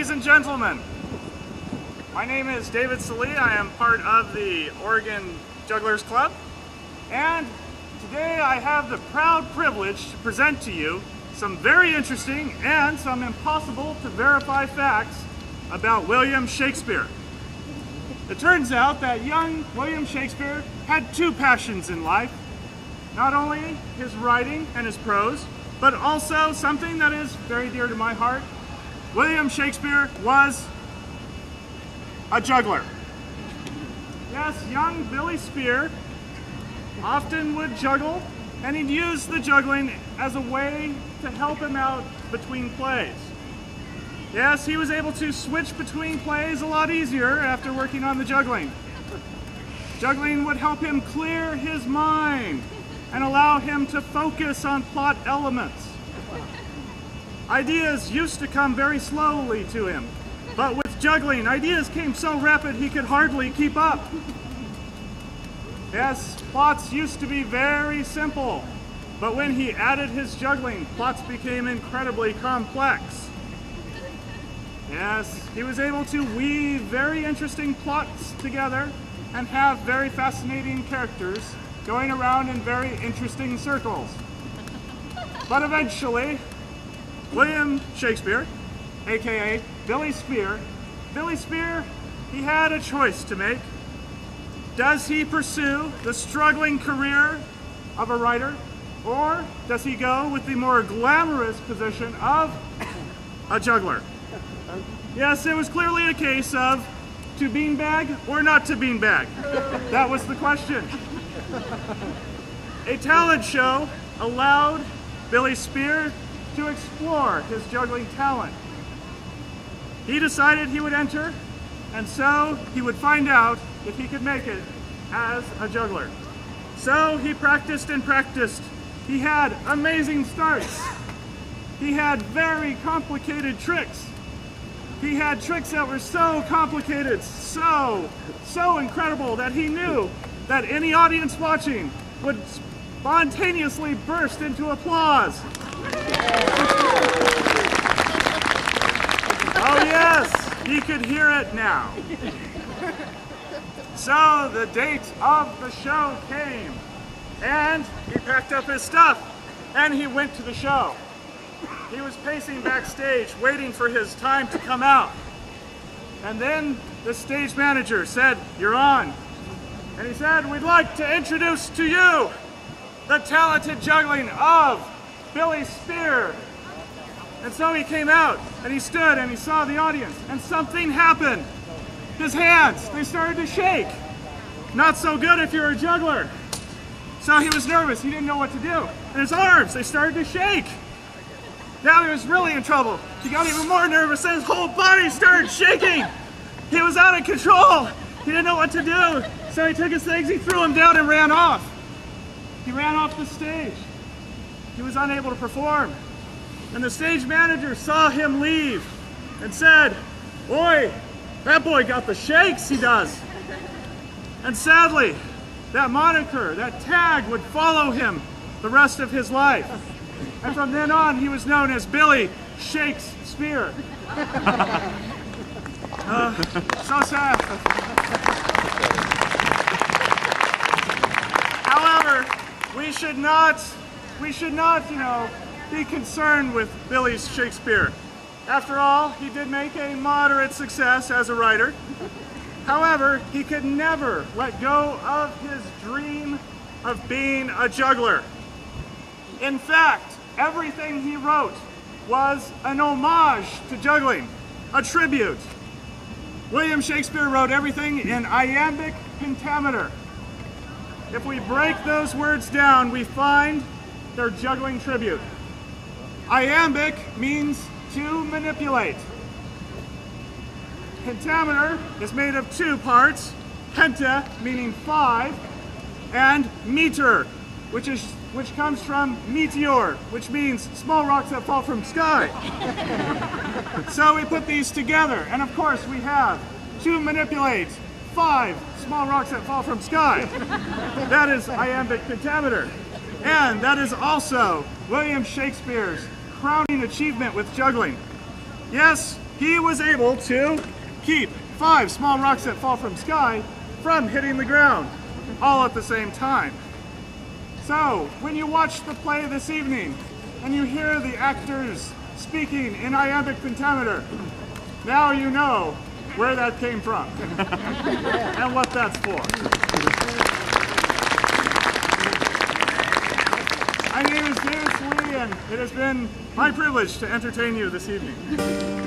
Ladies and gentlemen, my name is David Sallee. I am part of the Oregon Jugglers Club, and today I have the proud privilege to present to you some very interesting and some impossible to verify facts about William Shakespeare. It turns out that young William Shakespeare had two passions in life, not only his writing and his prose, but also something that is very dear to my heart. William Shakespeare was a juggler. Yes, young Billy Spear often would juggle, and he'd use the juggling as a way to help him out between plays. Yes, he was able to switch between plays a lot easier after working on the juggling. Juggling would help him clear his mind and allow him to focus on plot elements. Ideas used to come very slowly to him, but with juggling, ideas came so rapid he could hardly keep up. Yes, plots used to be very simple, but when he added his juggling, plots became incredibly complex. Yes, he was able to weave very interesting plots together and have very fascinating characters going around in very interesting circles. But eventually, William Shakespeare, aka Billy Spear, he had a choice to make. Does he pursue the struggling career of a writer, or does he go with the more glamorous position of a juggler? Yes, it was clearly a case of to beanbag or not to beanbag. That was the question. A talent show allowed Billy Spear to explore his juggling talent. He decided he would enter, and so he would find out if he could make it as a juggler. So he practiced and practiced. He had amazing starts. He had very complicated tricks. He had tricks that were so complicated, so incredible that he knew that any audience watching would spontaneously burst into applause. Oh yes, he could hear it now. So the date of the show came, and he packed up his stuff, and he went to the show. He was pacing backstage, waiting for his time to come out. And then the stage manager said, "You're on." And he said, "We'd like to introduce to you the talented juggling of Billy Spear." And so he came out, and he stood, and he saw the audience, and something happened. His hands, they started to shake. Not so good if you're a juggler. So he was nervous, he didn't know what to do. And his arms, they started to shake. Now he was really in trouble. He got even more nervous, and his whole body started shaking. He was out of control. He didn't know what to do. So he took his things, he threw them down and ran off. He ran off the stage. He was unable to perform. And the stage manager saw him leave and said, "Boy, that boy got the shakes, he does." And sadly, that moniker, that tag would follow him the rest of his life. And from then on, he was known as Billy Shakespeare. So sad. However, we should not, be concerned with Billy Shakespeare. After all, he did make a moderate success as a writer. However, he could never let go of his dream of being a juggler. In fact, everything he wrote was an homage to juggling, a tribute. William Shakespeare wrote everything in iambic pentameter. If we break those words down, we find their juggling tribute. Iambic means to manipulate. Pentameter is made of two parts, penta meaning 5, and meter, which comes from meteor, which means small rocks that fall from sky. So we put these together, and of course we have to manipulate 5 small rocks that fall from sky. That is iambic pentameter. And that is also William Shakespeare's crowning achievement with juggling. Yes, he was able to keep 5 small rocks that fall from sky from hitting the ground, all at the same time. So, when you watch the play this evening, and you hear the actors speaking in iambic pentameter, now you know where that came from and what that's for. My name is Sallee, and it has been my privilege to entertain you this evening.